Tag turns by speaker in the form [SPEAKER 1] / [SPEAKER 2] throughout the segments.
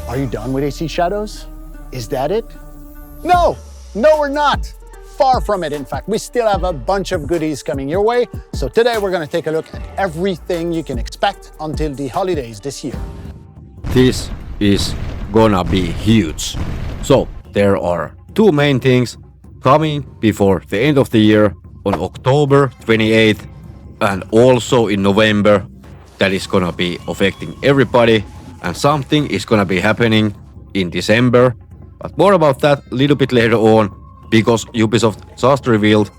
[SPEAKER 1] Are you done with AC Shadows? Is that it? No, we're not. Far from it, in fact. We still have a bunch of goodies coming your way. So today we're gonna take a look at everything you can expect until the holidays this year.
[SPEAKER 2] This is gonna be huge. So there are two main things coming before the end of the year on October 28th and also in November that is gonna be affecting everybody, and something is gonna be happening in December. But more about that a little bit later on, because Ubisoft just revealed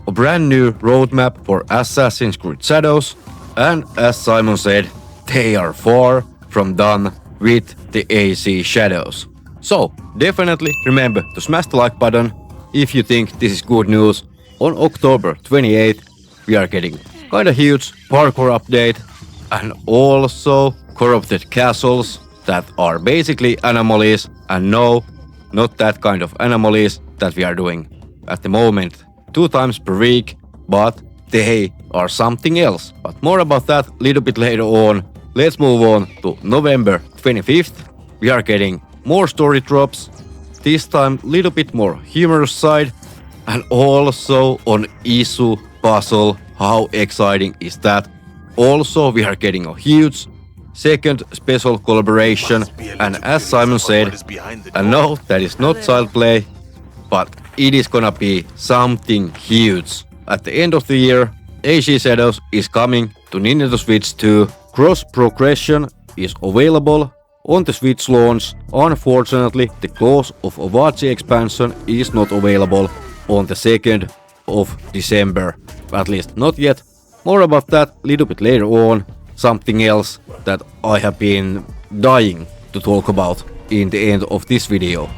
[SPEAKER 2] a brand new roadmap for Assassin's Creed Shadows, and as Simon said, they are far from done with the AC Shadows. So definitely remember to smash the like button if you think this is good news. On October 28th we are getting kinda huge parkour update and also corrupted castles that are basically anomalies, and no, not that kind of anomalies that we are doing at the moment 2 times per week, but they are something else. But more about that a little bit later on. Let's move on to November 25th. We are getting more story drops, this time a little bit more humorous side, and also on issue puzzle. How exciting is that? Also we are getting a huge second special collaboration, and as Simon said, and no, that is not child play, but it is gonna be something huge. At the end of the year, AC Shadows is coming to Nintendo Switch 2. Cross progression is available on the Switch launch. Unfortunately, the Claws of Owachi expansion is not available on the 2nd of December. At least not yet. More about that a little bit later on. Something else that I have been dying to talk about in the end of this video.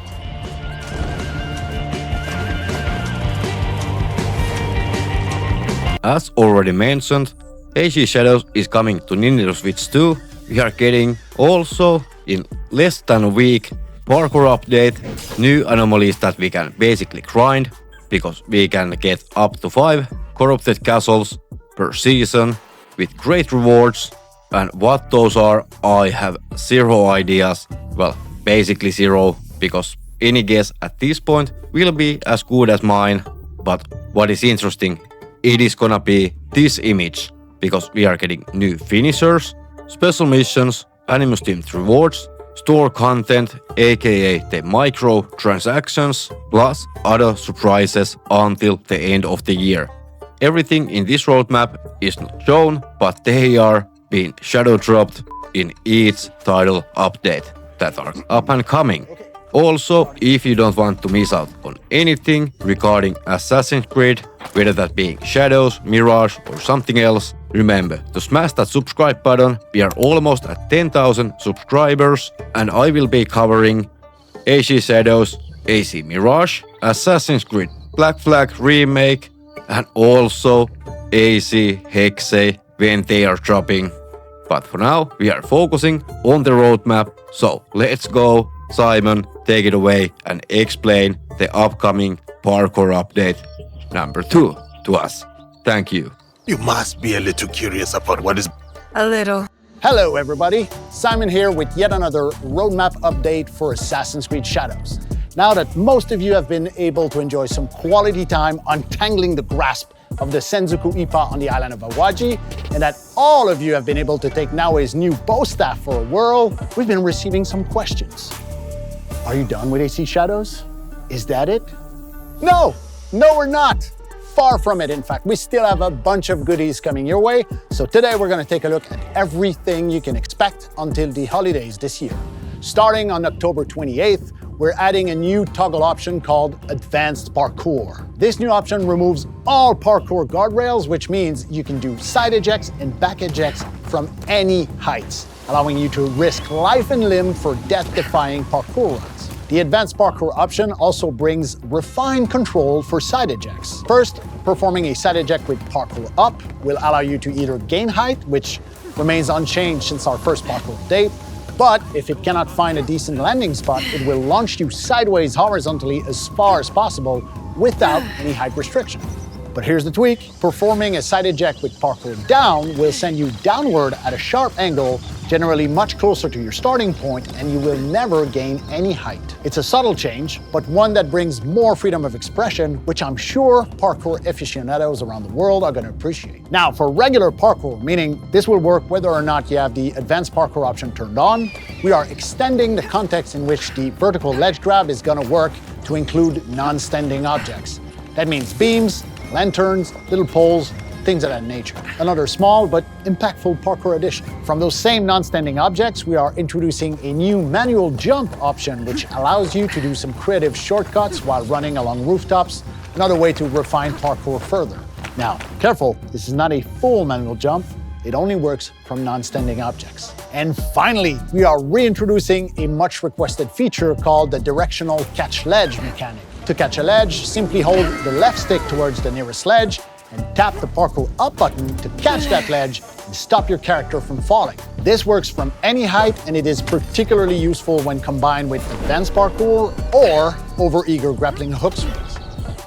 [SPEAKER 2] As already mentioned, AC Shadows is coming to Nintendo Switch 2. We are getting also in less than a week parkour update, new anomalies that we can basically grind, because we can get up to 5 corrupted castles per season with great rewards, and what those are I have zero ideas. Well, basically zero, because any guess at this point will be as good as mine. But what is interesting, it is gonna be this image, because we are getting new finishers, special missions, Animus themed rewards, store content aka the micro transactions, plus other surprises until the end of the year. Everything in this roadmap is not shown, but they are being shadow dropped in each title update that are up and coming. Also, if you don't want to miss out on anything regarding Assassin's Creed, whether that being Shadows, Mirage or something else, remember to smash that subscribe button. We are almost at 10,000 subscribers, and I will be covering AC Shadows, AC Mirage, Assassin's Creed Black Flag Remake, and also AC Hexe when they are dropping. But for now, we are focusing on the roadmap, so let's go. Simon, take it away and explain the upcoming parkour update number 2 to us. Thank you.
[SPEAKER 3] You must be a little curious about what is...
[SPEAKER 4] A little.
[SPEAKER 1] Hello everybody, Simon here with yet another roadmap update for Assassin's Creed Shadows. Now that most of you have been able to enjoy some quality time untangling the grasp of the Senzoku Ippa on the island of Awaji, and that all of you have been able to take Naoe's new bow staff for a whirl, we've been receiving some questions. Are you done with AC Shadows? Is that it? No, we're not. Far from it, in fact. We still have a bunch of goodies coming your way. So today we're gonna take a look at everything you can expect until the holidays this year. Starting on October 28th, we're adding a new toggle option called Advanced Parkour. This new option removes all parkour guardrails, which means you can do side ejects and back ejects from any heights, allowing you to risk life and limb for death-defying parkour runs. The Advanced Parkour option also brings refined control for side ejects. First, performing a side eject with Parkour Up will allow you to either gain height, which remains unchanged since our first parkour update, but if it cannot find a decent landing spot, it will launch you sideways horizontally as far as possible without any height restriction. But here's the tweak. Performing a side eject with parkour down will send you downward at a sharp angle, generally much closer to your starting point, and you will never gain any height. It's a subtle change, but one that brings more freedom of expression, which I'm sure parkour aficionados around the world are going to appreciate. Now, for regular parkour, meaning this will work whether or not you have the advanced parkour option turned on, we are extending the context in which the vertical ledge grab is going to work to include non-standing objects. That means beams, lanterns, little poles, things of that nature. Another small but impactful parkour addition. From those same non-standing objects, we are introducing a new manual jump option, which allows you to do some creative shortcuts while running along rooftops, another way to refine parkour further. Now, careful, this is not a full manual jump. It only works from non-standing objects. And finally, we are reintroducing a much requested feature called the directional catch ledge mechanic. To catch a ledge, simply hold the left stick towards the nearest ledge and tap the parkour up button to catch that ledge and stop your character from falling. This works from any height, and it is particularly useful when combined with advanced parkour or over-eager grappling hook swings.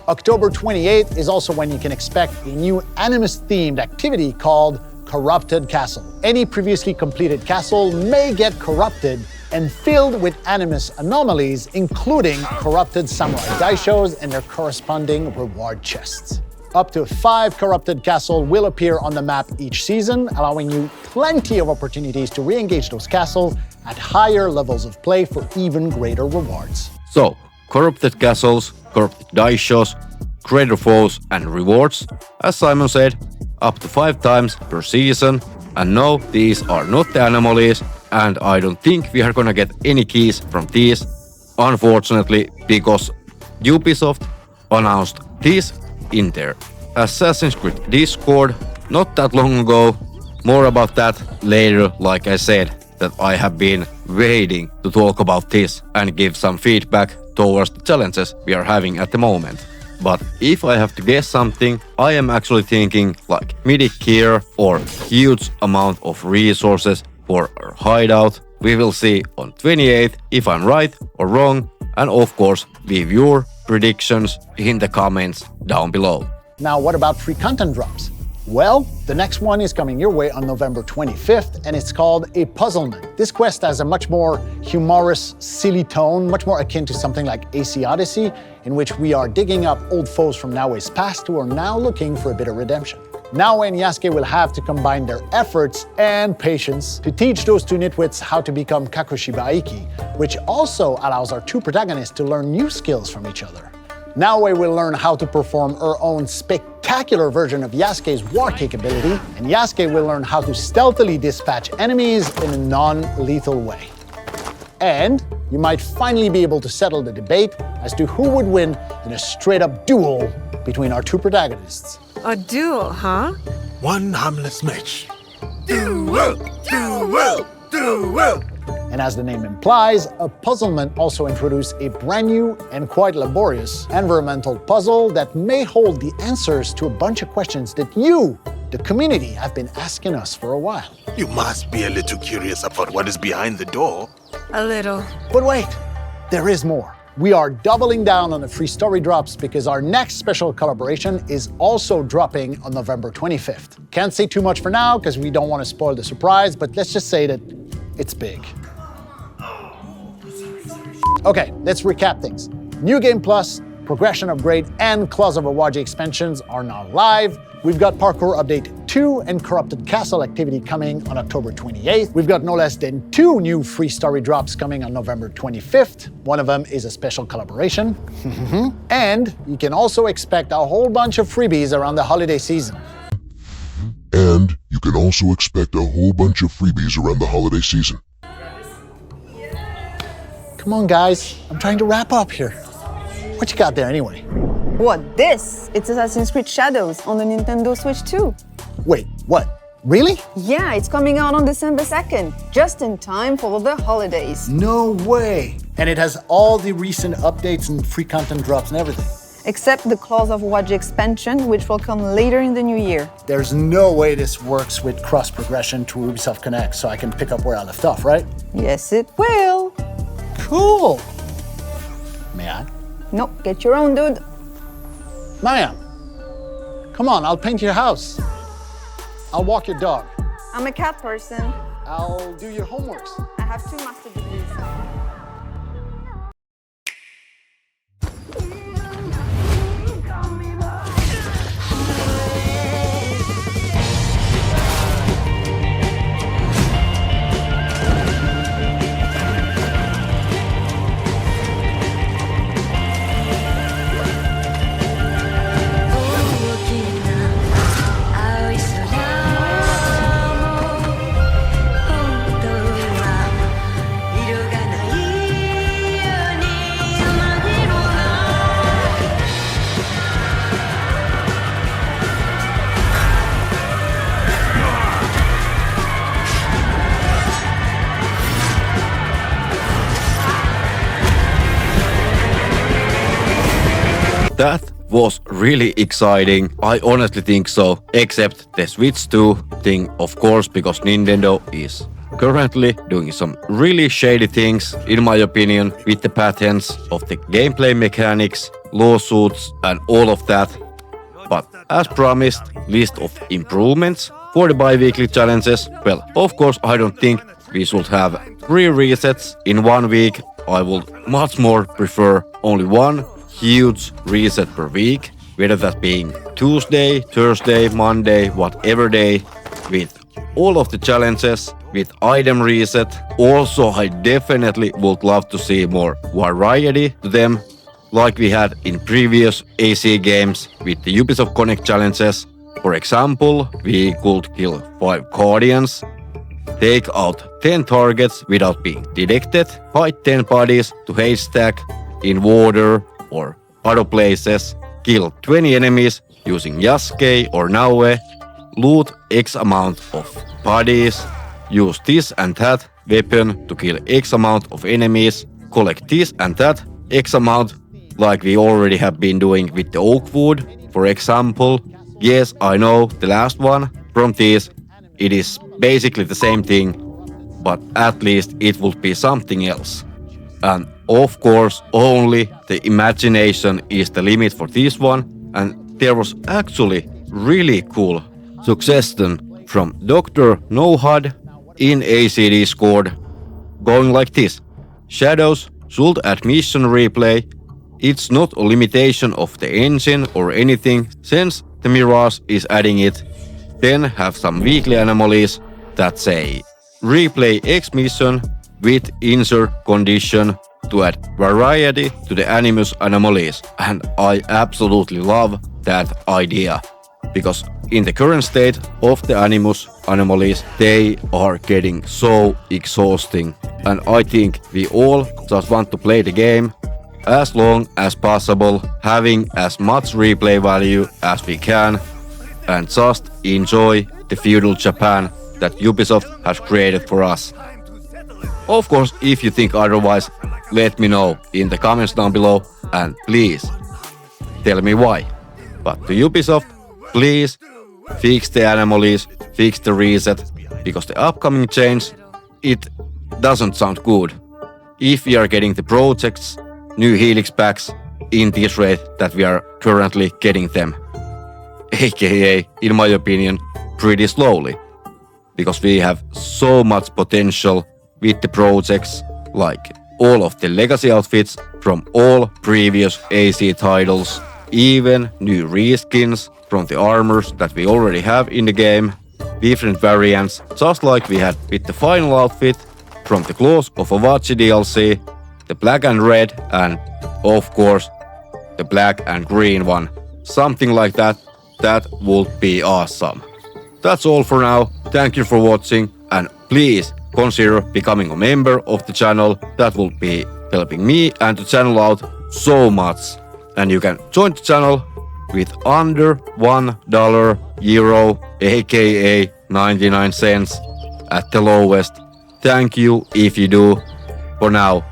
[SPEAKER 1] October 28th is also when you can expect a new Animus-themed activity called Corrupted Castle. Any previously completed castle may get corrupted and filled with Animus anomalies, including corrupted samurai daishos and their corresponding reward chests. Up to 5 corrupted castles will appear on the map each season, allowing you plenty of opportunities to re-engage those castles at higher levels of play for even greater rewards.
[SPEAKER 2] So, corrupted castles, corrupted daishos, greater foes and rewards, as Simon said, up to 5 times per season. And no, these are not the anomalies, and I don't think we are gonna get any keys from these, unfortunately, because Ubisoft announced these in their Assassin's Creed Discord not that long ago. More about that later. Like I said, that I have been waiting to talk about this and give some feedback towards the challenges we are having at the moment. But if I have to guess something, I am actually thinking like mythic gear or huge amount of resources for our hideout. We will see on 28th if I'm right or wrong, and of course leave your predictions in the comments down below.
[SPEAKER 1] Now, what about free content drops? Well, the next one is coming your way on November 25th, and it's called A Puzzlement. This quest has a much more humorous, silly tone, much more akin to something like AC Odyssey, in which we are digging up old foes from Naoe's past who are now looking for a bit of redemption. Naoe and Yasuke will have to combine their efforts and patience to teach those two nitwits how to become Kakushibaiki, which also allows our two protagonists to learn new skills from each other. Naoe will learn how to perform her own spectacular version of Yasuke's war capability, and Yasuke will learn how to stealthily dispatch enemies in a non-lethal way. And you might finally be able to settle the debate as to who would win in a straight-up duel between our two protagonists.
[SPEAKER 4] A duel, huh?
[SPEAKER 3] One harmless match. Duel! Duel! Duel!
[SPEAKER 1] And as the name implies, A Puzzlement also introduced a brand new and quite laborious environmental puzzle that may hold the answers to a bunch of questions that you, the community, have been asking us for a while.
[SPEAKER 3] You must be a little curious about what is behind the door.
[SPEAKER 4] A little.
[SPEAKER 1] But wait, there is more. We are doubling down on the free story drops because our next special collaboration is also dropping on November 25th. Can't say too much for now because we don't want to spoil the surprise, but let's just say that it's big. Okay, let's recap things. New Game Plus, Progression Upgrade, and Claws of Awaji expansions are now live. We've got Parkour Update 2 and Corrupted Castle activity coming on October 28th. We've got no less than 2 new free story drops coming on November 25th. One of them is a special collaboration. And you can also expect a whole bunch of freebies around the holiday season.
[SPEAKER 5] And you can also expect a whole bunch of freebies around the holiday season.
[SPEAKER 1] Come on, guys. I'm trying to wrap up here. What you got there anyway?
[SPEAKER 6] What, this? It's Assassin's Creed Shadows on the Nintendo Switch 2.
[SPEAKER 1] Wait, what? Really?
[SPEAKER 6] Yeah, it's coming out on December 2nd, just in time for the holidays.
[SPEAKER 1] No way. And it has all the recent updates and free content drops and everything.
[SPEAKER 6] Except the Claws of Awaji expansion, which will come later in the new year.
[SPEAKER 1] There's no way this works with cross-progression to Ubisoft Connect, so I can pick up where I left off, right?
[SPEAKER 6] Yes, it will.
[SPEAKER 1] Cool. May I?
[SPEAKER 6] Nope, get your own, dude.
[SPEAKER 1] Ma'am, Come on, I'll paint your house. I'll walk your dog.
[SPEAKER 6] I'm a cat person.
[SPEAKER 1] I'll do your homeworks.
[SPEAKER 6] I have 2 master degrees.
[SPEAKER 2] That was really exciting. I honestly think so. Except the Switch 2 thing, of course, because Nintendo is currently doing some really shady things, in my opinion, with the patents of the gameplay mechanics, lawsuits, and all of that. But as promised, list of improvements for the bi-weekly challenges. Well, of course, I don't think we should have 3 resets in 1 week. I would much more prefer only one huge reset per week, whether that being Tuesday, Thursday, Monday, whatever day, with all of the challenges, with item reset. Also, I definitely would love to see more variety to them, like we had in previous AC games with the Ubisoft Connect challenges. For example, we could kill 5 Guardians, take out 10 targets without being detected, fight 10 bodies to haystack in water or other places, kill 20 enemies using Yasuke or Naue, loot X amount of bodies, use this and that weapon to kill X amount of enemies, collect this and that X amount, like we already have been doing with the oak wood, for example. Yes, I know, the last one from this, it is basically the same thing, but at least it would be something else. And of course, only the imagination is the limit for this one, and there was actually really cool suggestion from Dr. Nohad in AC Discord, going like this: Shadows should add mission replay. It's not a limitation of the engine or anything, since the Mirage is adding it. Then have some weekly anomalies that say replay X mission with insert condition to add variety to the Animus anomalies, and I absolutely love that idea, because in the current state of the Animus anomalies, they are getting so exhausting, and I think we all just want to play the game as long as possible, having as much replay value as we can, and just enjoy the Feudal Japan that Ubisoft has created for us. Of course, if you think otherwise, let me know in the comments down below, and please tell me why. But to Ubisoft, please fix the anomalies, fix the reset, because the upcoming change, it doesn't sound good. If we are getting the projects, new Helix packs in this rate that we are currently getting them, aka, in my opinion, pretty slowly, because we have so much potential with the projects, like all of the legacy outfits from all previous AC titles, even new reskins from the armors that we already have in the game, different variants, just like we had with the final outfit from the Claws of Awachi DLC, the black and red, and of course the black and green one. Something like that, that would be awesome. That's all for now. Thank you for watching, and please consider becoming a member of the channel. That will be helping me and the channel out so much. And you can join the channel with under $1 euro, aka 99 cents at the lowest. Thank you if you do. For now,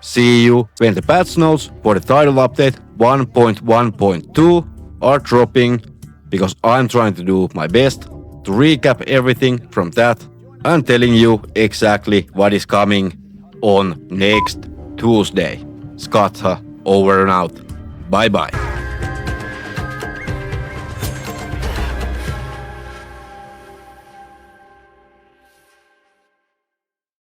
[SPEAKER 2] see you when the patch notes for the title update 1.1.2 are dropping, because I'm trying to do my best to recap everything from that and telling you exactly what is coming on next Tuesday. Skatha over and out. Bye bye.